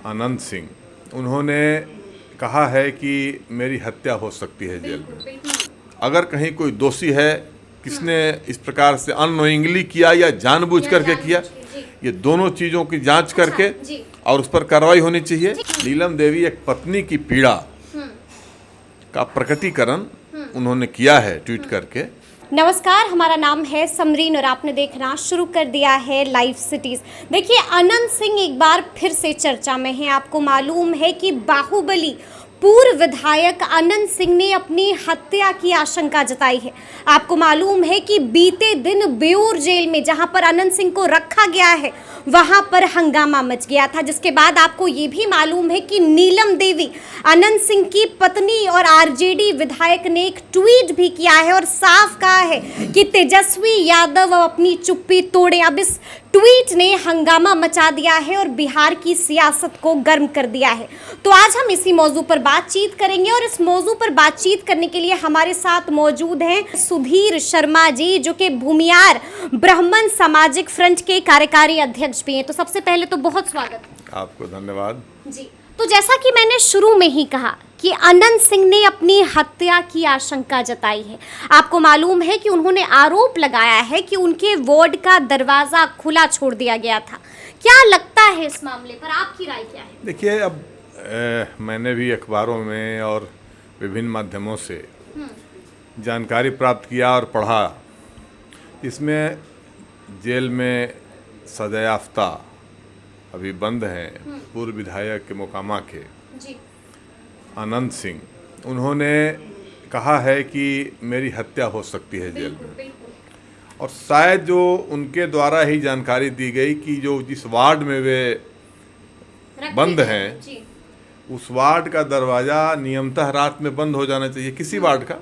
आनंद सिंह, उन्होंने कहा है कि मेरी हत्या हो सकती है जेल में। अगर कहीं कोई दोषी है, किसने इस प्रकार से अननोइंगली किया या जानबूझ करके किया, ये दोनों चीज़ों की जांच करके और उस पर कार्रवाई होनी चाहिए। नीलम देवी एक पत्नी की पीड़ा का प्रकटीकरण उन्होंने किया है ट्वीट करके। नमस्कार, हमारा नाम है समरीन और आपने देखना शुरू कर दिया है लाइव सिटीज। देखिए, आनंद सिंह एक बार फिर से चर्चा में है। आपको मालूम है कि बाहुबली पूर्व विधायक आनंद सिंह ने अपनी हत्या की आशंका जताई है। आपको मालूम है कि बीते दिन बेऊर जेल में जहां पर आनंद सिंह को रखा गया है वहां पर हंगामा मच गया था, जिसके बाद आपको ये भी मालूम है कि नीलम देवी आनंद सिंह की पत्नी और आरजेडी विधायक ने एक ट्वीट भी किया है और साफ कहा है कि तेजस्वी यादव अपनी चुप्पी तोड़े। अब इस ट्वीट ने हंगामा मचा दिया है और बिहार की सियासत को गर्म कर दिया है। तो आज हम इसी मौजू पर बातचीत करेंगे और इस मौजू पर बातचीत करने के लिए हमारे साथ मौजूद हैं सुधीर शर्मा जी, जो कि भूमियार ब्राह्मण सामाजिक फ्रंट के कार्यकारी अध्यक्ष भी हैं। तो सबसे पहले तो बहुत स्वागत। आपको धन्यवाद जी। तो जैसा कि मैंने शुरू में ही कहा कि आनंद सिंह ने अपनी हत्या की आशंका जताई है। आपको मालूम है कि उन्होंने आरोप लगाया है कि उनके वार्ड का दरवाजा खुला छोड़ दिया गया था। क्या लगता है इस मामले पर, आपकी राय क्या है? देखिए, अब मैंने भी अखबारों में और विभिन्न माध्यमों से जानकारी प्राप्त किया और पढ़ा। इसमें जेल में सजायाफ्ता अभी बंद हैं पूर्व विधायक के मोकामा के जी। आनंद सिंह, उन्होंने कहा है कि मेरी हत्या हो सकती है जेल में। और शायद जो उनके द्वारा ही जानकारी दी गई कि जो जिस वार्ड में वे बंद हैं, उस वार्ड का दरवाज़ा नियमतः रात में बंद हो जाना चाहिए, किसी वार्ड का,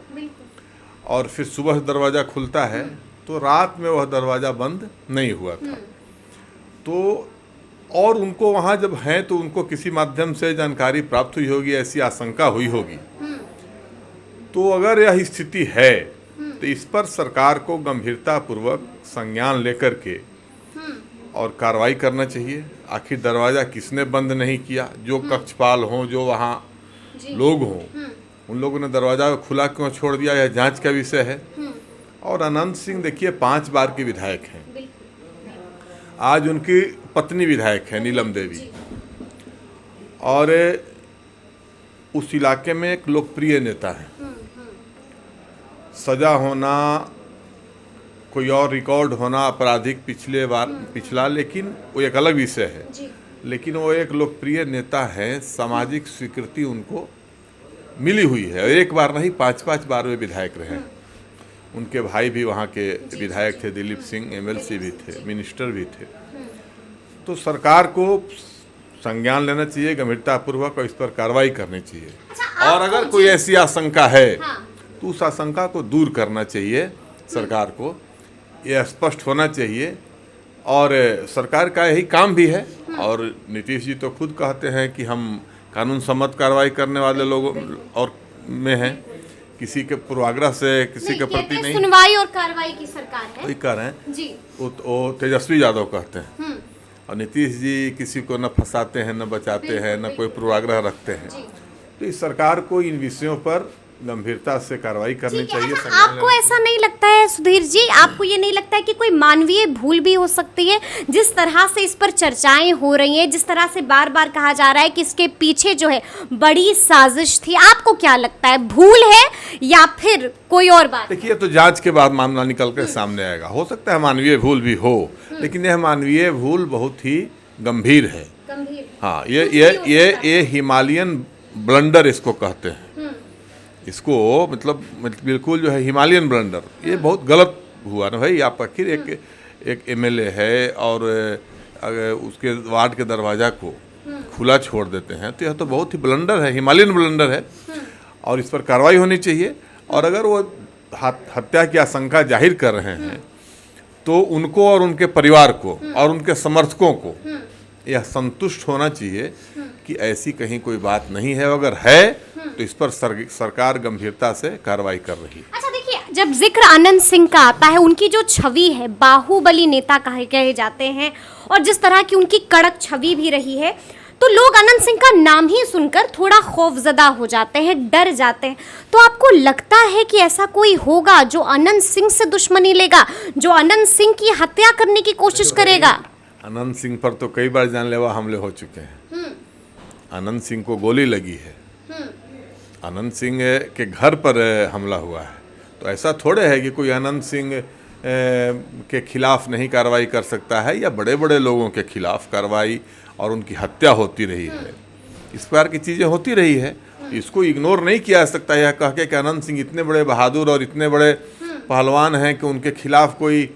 और फिर सुबह दरवाज़ा खुलता है। तो रात में वह दरवाज़ा बंद नहीं हुआ था। तो और उनको वहाँ जब हैं तो उनको किसी माध्यम से जानकारी प्राप्त हुई होगी, ऐसी आशंका हुई होगी। तो अगर यह स्थिति है तो इस पर सरकार को गंभीरतापूर्वक संज्ञान लेकर के और कार्रवाई करना चाहिए। आखिर दरवाज़ा किसने बंद नहीं किया? जो कक्षपाल हों, जो वहाँ लोग हों, उन लोगों ने दरवाज़ा खुला क्यों छोड़ दिया, यह जांच का विषय है। और आनंद सिंह देखिए 5 बार के विधायक हैं। आज उनकी पत्नी विधायक है नीलम देवी, और उस इलाके में एक लोकप्रिय नेता है। सजा होना, कोई और रिकॉर्ड होना आपराधिक पिछला, लेकिन वो एक अलग विषय है। लेकिन वो एक लोकप्रिय नेता है, सामाजिक स्वीकृति उनको मिली हुई है। और एक बार नहीं, 5-5 बार वे विधायक रहे। उनके भाई भी वहाँ के विधायक थे, दिलीप सिंह, एमएलसी भी थे, मिनिस्टर भी थे। तो सरकार को संज्ञान लेना चाहिए गंभीरतापूर्वक और इस पर कार्रवाई करनी चाहिए। और अगर कोई ऐसी आशंका है तो उस आशंका को दूर करना चाहिए सरकार को, यह स्पष्ट होना चाहिए। और सरकार का यही काम भी है। और नीतीश जी तो खुद कहते हैं कि हम कानून सम्मत कार्रवाई करने वाले लोगों और में हैं, किसी के पूर्वाग्रह से किसी के प्रति नहीं। सुनवाई और कार्रवाई की सरकार है, वही कह रहे हैं जी। वो तेजस्वी यादव कहते हैं। और नीतीश जी किसी को न फंसाते हैं, न बचाते हैं, न कोई पूर्वाग्रह रखते हैं। तो इस सरकार को इन विषयों पर गंभीरता से कार्रवाई करनी चाहिए। आपको ऐसा नहीं लगता है सुधीर जी, आपको ये नहीं लगता है कि कोई मानवीय भूल भी हो सकती है? जिस तरह से इस पर चर्चाएं हो रही हैं, जिस तरह से बार बार कहा जा रहा है कि इसके पीछे जो है बड़ी साजिश थी, आपको क्या लगता है, भूल है या फिर कोई और बात? देखिए, तो जांच के बाद मामला निकल कर सामने आएगा। हो सकता है मानवीय भूल भी हो, लेकिन यह मानवीय भूल बहुत ही गंभीर है। हाँ, ये हिमालयन ब्लंडर इसको कहते हैं। इसको मतलब बिल्कुल जो है हिमालयन ब्लंडर, ये बहुत गलत हुआ ना भाई। आप आखिर एक एमएलए है और उसके वार्ड के दरवाज़ा को खुला छोड़ देते हैं, तो यह तो बहुत ही ब्लंडर है, हिमालयन ब्लंडर है। और इस पर कार्रवाई होनी चाहिए। और अगर वो हत्या की आशंका जाहिर कर रहे हैं तो उनको और उनके परिवार को और उनके समर्थकों को यह संतुष्ट होना चाहिए कि ऐसी कहीं कोई बात नहीं है। अगर है तो इस पर सरकार गंभीरता से कार्रवाई कर रही है। अच्छा, देखिए, जब जिक्र आनंद सिंह का आता है, उनकी जो छवि है, बाहुबली नेता कहे जाते हैं, और जिस तरह की उनकी कड़क छवि भी रही है, तो लोग अनंत सिंह का नाम ही सुनकर थोड़ा खौफजदा हो जाते हैं, डर जाते हैं। तो आपको लगता है कि ऐसा कोई होगा जो अनंत सिंह से दुश्मनी लेगा, जो अनंत सिंह की हत्या करने की कोशिश करेगा? अनंत सिंह पर तो कई बार जानलेवा हमले हो चुके हैं। अनंत सिंह को गोली लगी है, अनंत सिंह के घर पर हमला हुआ है। तो ऐसा थोड़े है कि कोई अनंत सिंह के खिलाफ नहीं कार्रवाई कर सकता है, या बड़े बड़े लोगों के खिलाफ कार्रवाई और उनकी हत्या होती रही है। इस प्रकार की चीज़ें होती रही है, इसको इग्नोर नहीं किया जा सकता। यह कह के कि अनंत सिंह इतने बड़े बहादुर और इतने बड़े पहलवान हैं कि उनके खिलाफ कोई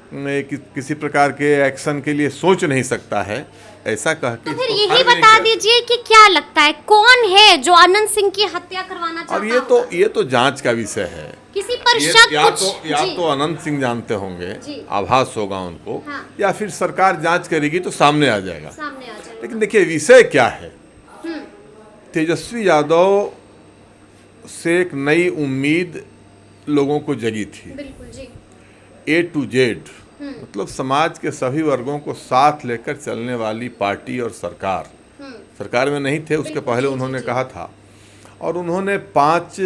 किसी प्रकार के एक्शन के लिए सोच नहीं सकता है, ऐसा कह के। तो फिर यही बता दीजिए कि क्या लगता है कौन है जो अनंत सिंह की हत्या करवाना चाहता है? और ये तो जांच का विषय है। किसी पर शक या तो अनंत सिंह जानते होंगे, आभास होगा उनको, या फिर सरकार जांच करेगी तो सामने आ जाएगा। लेकिन देखिए विषय क्या है, तेजस्वी यादव से एक नई उम्मीद लोगों को जगी थी। बिल्कुल जी। A to Z, मतलब समाज के सभी वर्गों को साथ लेकर चलने वाली पार्टी और सरकार में नहीं थे, उसके पहले उन्होंने कहा था। और उन्होंने 5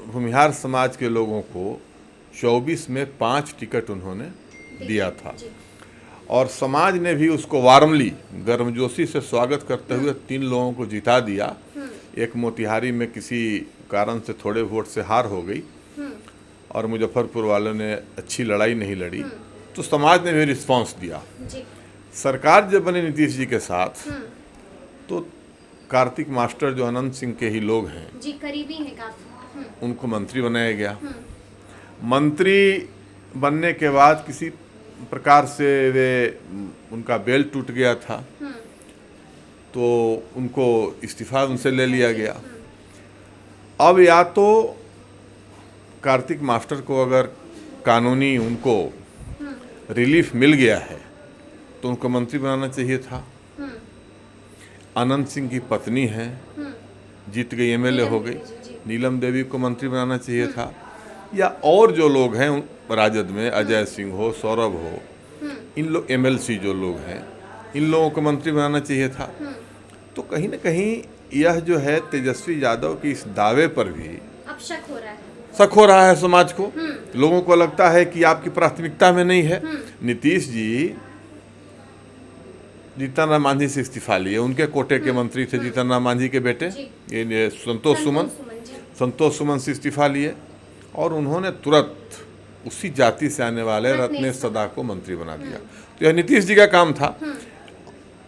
भूमिहार समाज के लोगों को 24 में 5 टिकट उन्होंने दिया था, और समाज ने भी उसको वार्मली गर्मजोशी से स्वागत करते हुए 3 लोगों को जिता दिया। एक मोतिहारी में किसी कारण से थोड़े वोट से हार हो गई, और मुजफ्फरपुर वालों ने अच्छी लड़ाई नहीं लड़ी, तो समाज ने भी रिस्पांस दिया। सरकार जब बनी नीतीश जी के साथ, तो कार्तिक मास्टर जो अनंत सिंह के ही लोग हैं, जी करीबी हैं काफी, उनको मंत्री बनाया गया। मंत्री बनने के बाद किसी प्रकार से उनका बेल टूट गया था, तो उनको इस्तीफा उनसे ले लिया गया। अब या तो कार्तिक मास्टर को अगर कानूनी उनको रिलीफ मिल गया है तो उनको मंत्री बनाना चाहिए था। अनंत सिंह की पत्नी है, जीत गई, MLA हो गई, नीलम देवी को मंत्री बनाना चाहिए था। या और जो लोग हैं राजद में, अजय सिंह हो, सौरभ हो, इन लोग MLC जो लोग हैं, इन लोगों को मंत्री बनाना चाहिए था। तो कहीं ना कहीं यह जो है तेजस्वी यादव की इस दावे पर भी अब शक हो रहा है समाज को। लोगों को लगता है कि आपकी प्राथमिकता में नहीं है। नीतीश जी जीतन राम मांझी से इस्तीफा लिए, उनके कोटे के मंत्री थे जीतन राम मांझी के बेटे, ये संतोष सुमन से इस्तीफा लिए, और उन्होंने तुरंत उसी जाति से आने वाले रत्नेश सदा को मंत्री बना दिया। तो यह नीतीश जी का काम था।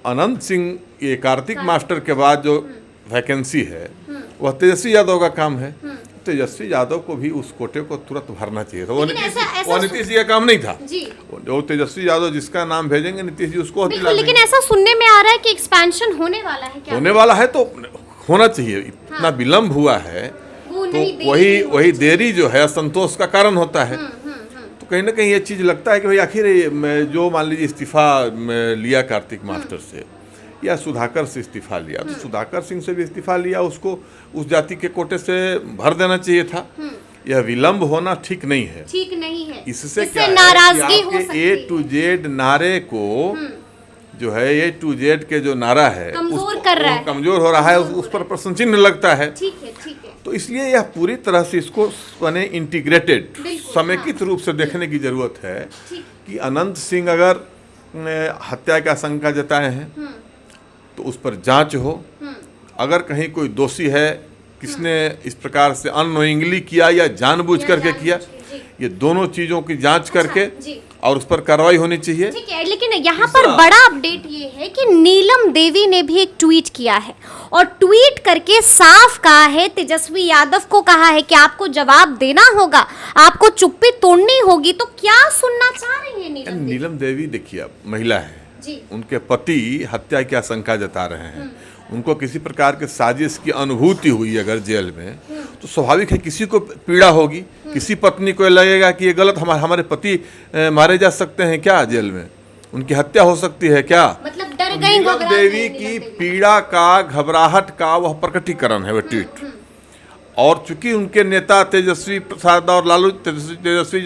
अनंत सिंह, ये कार्तिक मास्टर के बाद जो वैकेंसी है वह तेजस्वी यादव का काम है। तेजस्वी यादव को भी उस कोटे को तुरंत भरना चाहिए था। वो नीतीश जी का काम नहीं था। जो तेजस्वी यादव जिसका नाम भेजेंगे नीतीश जी उसको दिला। लेकिन ऐसा सुनने में आ रहा है कि एक्सपेंशन होने वाला है। क्या होने वाला है? तो होना चाहिए। इतना विलम्ब हुआ है तो वही देरी जो है असंतोष का कारण होता है। तो कहीं ना कहीं ये चीज़ लगता है कि भाई आखिर जो मान लीजिए इस्तीफा लिया कार्तिक मास्टर से या सुधाकर से इस्तीफा लिया, तो सुधाकर सिंह से भी इस्तीफा लिया, उसको उस जाति के कोटे से भर देना चाहिए था। यह विलम्ब होना ठीक नहीं है। इससे क्या नाराजगी हो सकती है। A to Z नारे को जो है, A to Z के जो नारा है कमजोर हो रहा है, उस पर प्रश्न चिन्ह लगता है। ठीक है। तो इसलिए यह पूरी तरह से इसको बने इंटीग्रेटेड, समेकित रूप से देखने की जरूरत है कि अनंत सिंह अगर हत्या की आशंका जताए हैं तो उस पर जांच हो। अगर कहीं कोई दोषी है, किसने इस प्रकार से अननोइंगली किया या जानबूझ करके किया, ये दोनों चीजों की जांच करके और उस पर कार्रवाई होनी चाहिए। ठीक है, लेकिन यहाँ पर बड़ा अपडेट ये है कि नीलम देवी ने भी एक ट्वीट किया है, और ट्वीट करके साफ कहा है, तेजस्वी यादव को कहा है कि आपको जवाब देना होगा, आपको चुप्पी तोड़नी होगी। तो क्या सुनना चाह रही है नीलम देवी? देखिए, महिला है, उनके पति हत्या की आशंका जता रहे हैं, उनको किसी प्रकार के साजिश की अनुभूति हुई अगर जेल में, तो स्वाभाविक है किसी को पीड़ा होगी। किसी पत्नी को लगेगा कि ये गलत, हमारे पति मारे जा सकते हैं क्या जेल में, उनकी हत्या हो सकती है क्या। मतलब डर गई। नीलम देवी की पीड़ा का, घबराहट का वह प्रकटीकरण है वह ट्वीट। और चूंकि उनके नेता तेजस्वी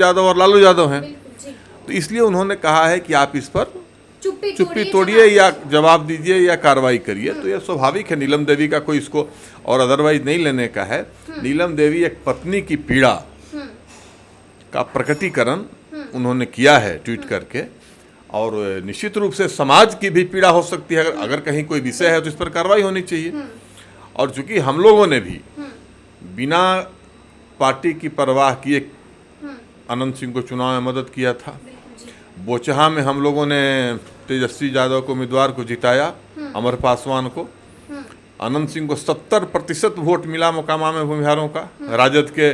यादव और लालू यादव हैं, तो इसलिए उन्होंने कहा है कि आप इस पर चुप्पी तोड़िए या जवाब दीजिए या कार्रवाई करिए। तो यह स्वाभाविक है, नीलम देवी का कोई इसको और अदरवाइज नहीं लेने का है। नीलम देवी एक पत्नी की पीड़ा का प्रकटीकरण उन्होंने किया है ट्वीट करके, और निश्चित रूप से समाज की भी पीड़ा हो सकती है। अगर कहीं कोई विषय है तो इस पर कार्रवाई होनी चाहिए। और चूंकि हम लोगों ने भी बिना पार्टी की परवाह किए अनंत सिंह को चुनाव में मदद किया था। बोचहा में हम लोगों ने तेजस्वी यादव को उम्मीदवार को जिताया, अमर पासवान को। अनंत सिंह को 70% वोट मिला मोकामा में भूमिहारों का, राजद के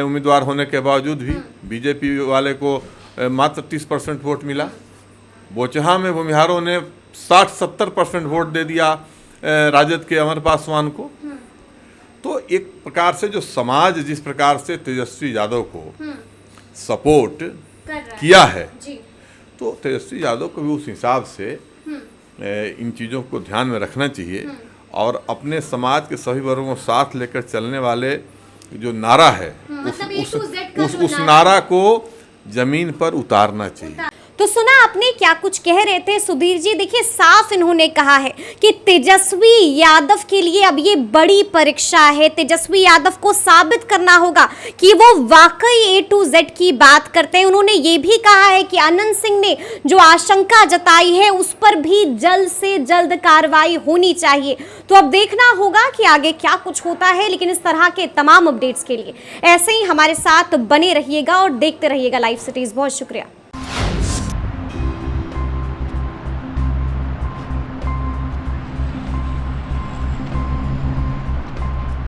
उम्मीदवार होने के बावजूद भी। बीजेपी वाले को मात्र 30% वोट मिला। बोचहा में भूमिहारों ने 60-70% वोट दे दिया राजद के अमर पासवान को। तो एक प्रकार से जो समाज जिस प्रकार से तेजस्वी यादव को सपोर्ट किया है, तो तेजस्वी यादव को भी उस हिसाब से इन चीज़ों को ध्यान में रखना चाहिए और अपने समाज के सभी वर्गों को साथ लेकर चलने वाले जो नारा है उस नारा को जमीन पर उतारना चाहिए। तो सुना आपने क्या कुछ कह रहे थे सुधीर जी। देखिए साफ इन्होंने कहा है कि तेजस्वी यादव के लिए अब ये बड़ी परीक्षा है। तेजस्वी यादव को साबित करना होगा कि वो वाकई A to Z की बात करते हैं। उन्होंने ये भी कहा है कि अनंत सिंह ने जो आशंका जताई है उस पर भी जल्द से जल्द कार्रवाई होनी चाहिए। तो अब देखना होगा कि आगे क्या कुछ होता है, लेकिन इस तरह के तमाम अपडेट्स के लिए ऐसे ही हमारे साथ बने रहिएगा और देखते रहिएगा लाइव सिटीज। बहुत शुक्रिया।